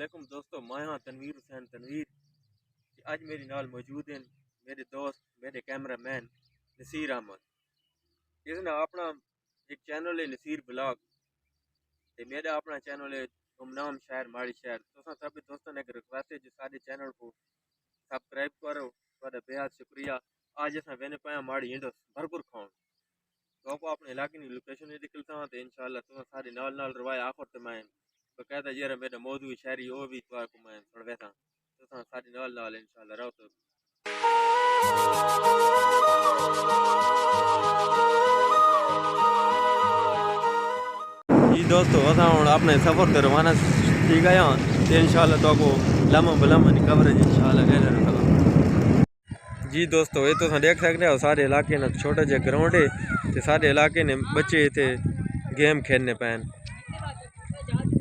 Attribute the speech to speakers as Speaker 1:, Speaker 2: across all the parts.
Speaker 1: वालेकुम दोस्तों, मैं हाँ तनवीर हुसैन तनवीर। आज मेरी नाल मौजूद हैं मेरे दोस्त, मेरे कैमरामैन नसीर अहमद। इसने अपना एक चैनल है नसीर ब्लॉग, ते मेरा अपना चैनल है गमनाम शायर माड़ी शायर। तो सभी दोस्तों ने रिक्वेस्ट है जो सारे चैनल को सब्सक्राइब करो, तो बेहद शुक्रिया। आज अस वेने पाया माड़ी इंडस भरपूर खान तो आपको अपने इलाके की लोकेशन निकलता हूँ, तो इंशाल्लाह तुम सारे नाल नाल रवाया आखिर तो मैं बकायदा जरा मेरा मौजूद शायरी वो भी तो आपको मैं सुनवा था, तो सारी नाल नाल इंशाल्लाह रहो। तो जी दोस्तों, असा हूँ अपने सफ़र तो रवाना थी गया, तो इंशाल्लाह तो को लम्हा बलम्हा की कवरेज इंशाल्लाह। जी दोस्तों, ये तो देख सकते हो सारे इलाके ना छोटा जहा ग्राउंड है, तो सारे इलाके ने बच्चे इतने गेम खेलने पैन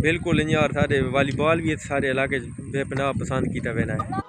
Speaker 1: बिल्कुल इंज, और सारे वॉलीबॉल भी सारे इलाके बेपनाह पसंद किया वेना है।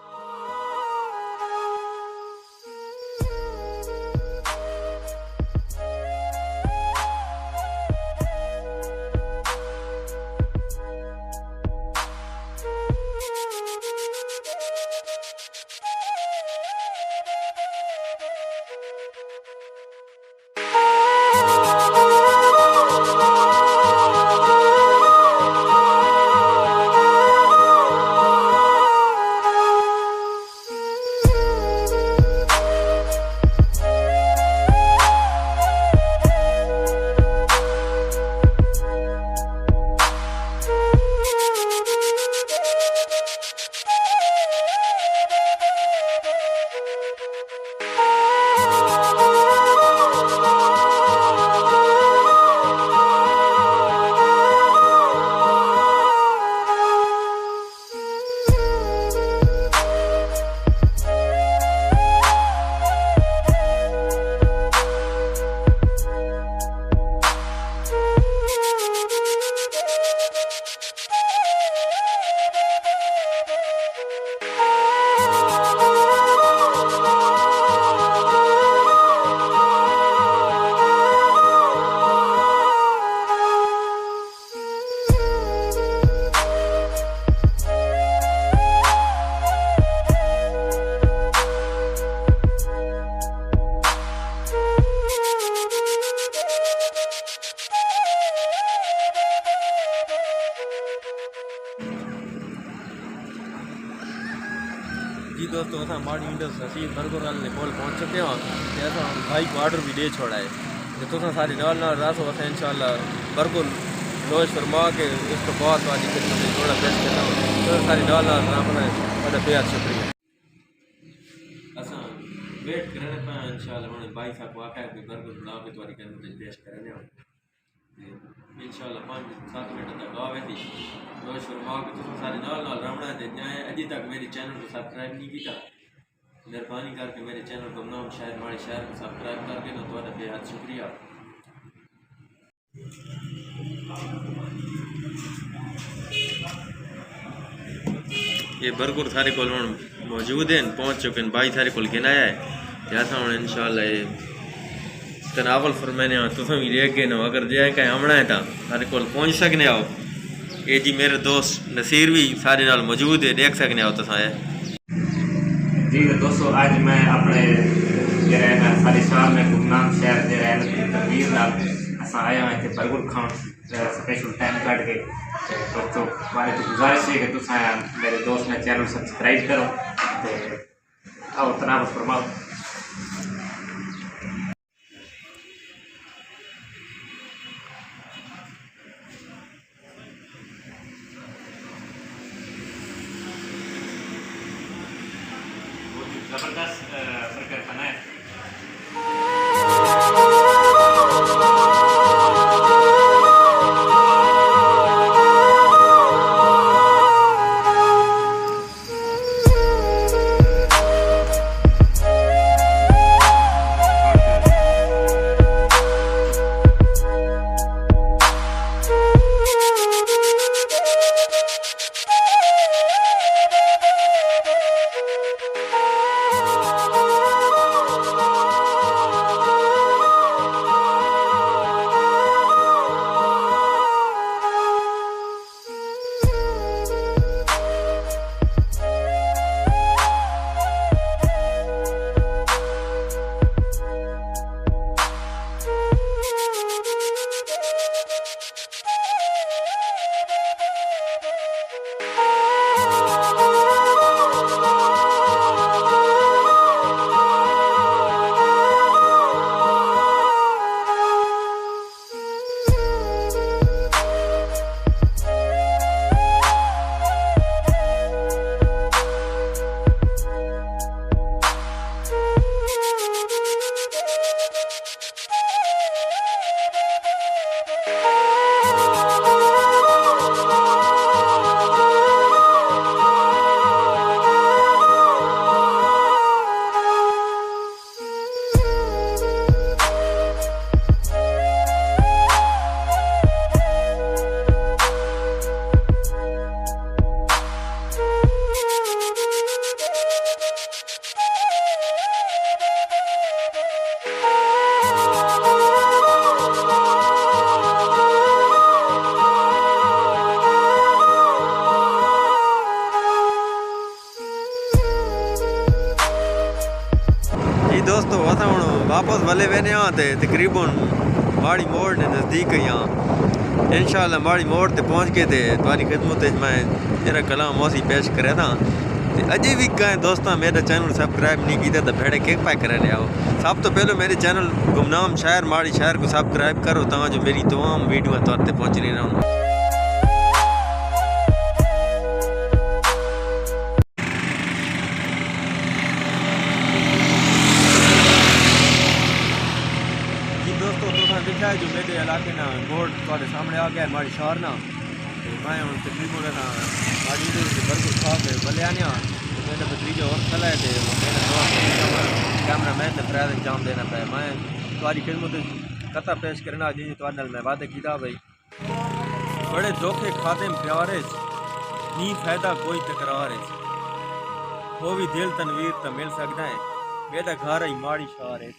Speaker 1: जी दोस्तों, असा माड़ी इंडस हसीब बरगर ने कोल पहुँच चुके हैं, ऐसा भाई को ऑर्डर भी दे छोड़ा है। तो तुम सारी नाल नाल रासो असा इंशाल्लाह बरगर रोज फरमा के इसको बहुत वाली खिदमत में थोड़ा पेश करता हूँ। तो सारी नाल नाल रामना बड़ा बेहद शुक्रिया। असा वेट करने पाया इंशाल्लाह उन्हें भाई साहब को आखा है बरगर बना के तुम्हारी खिदमत में पेश करेंगे इंशाल्लाह। 5-7 मिनट तक गावे थी रोज फरमा के तुम सारे नाल नाल रामना दे जाए। अभी तक मेरे चैनल को सब्सक्राइब नहीं किया, मेहरबानी करके मेरे चैनल गमनाम शायर माड़ी शायर को सब्सक्राइब करके ना तुम्हारा बेहद शुक्रिया। ये बरगर सारे को मौजूद हैं, पहुँच चुके हैं, भाई सारे को गिनाया है। जैसा हूँ इंशाल्लाह ये तनावल फरमाने तुम भी देख गए ना, अगर जाए कहीं आमना है तो सारे को पहुँच सकने आओ। ये जी मेरे दोस्त नसीर भी सारे नाल मौजूद है, देख सकने आओ। तो
Speaker 2: जी दोस्तों, आज मैं अपने जरा सारे शाम में गमनाम शहर जरा तनवीर नाल असा आया हूँ इतने burger Khan special time cut के। दोस्तों हमारी तो गुजारिश है कि तुम मेरे दोस्त ने चैनल सब्सक्राइब करो, तो आओ तनावल फरमाओ। ज़बरदस्त बर्गर खाना है।
Speaker 1: हले वेने तकरीबन माड़ी मोड़ ने नज़दीक ही हाँ इंशाल्लाह माड़ी मोड़ ते पहुँच के तुम्हारी खिदमत मैं जरा कलाम मौसी पेश करे था अजे भी कहें दोस्तों मेरा चैनल सब्सक्राइब नहीं किया तो भेड़े केक पैक कर आओ सब तो पहले मेरे चैनल गुमनाम शायर माड़ी शायर को सब्सक्राइब करो ता जो मेरी तमाम वीडियो तौर पर पहुँच रही रहूँ। जी दोस्तों तो देखा है जो मेरे इलाके ना बोर्ड थोड़े सामने आ गया माड़ी शार ना मैं हूँ तकरीबन ना माड़ी बरगुर खा के बल्ले आने मेरा भतीजा और खला है कैमरा मैन ने फराद अंजाम देना पाया मैं तुम्हारी खिदमत कथा पेश करना जी तो मैं वादे किया भाई बड़े धोखे खाते प्यार नी फायदा कोई तकरार वो भी दिल तनवीर तो मिल सकता है मेरा घर ही माड़ी शार है।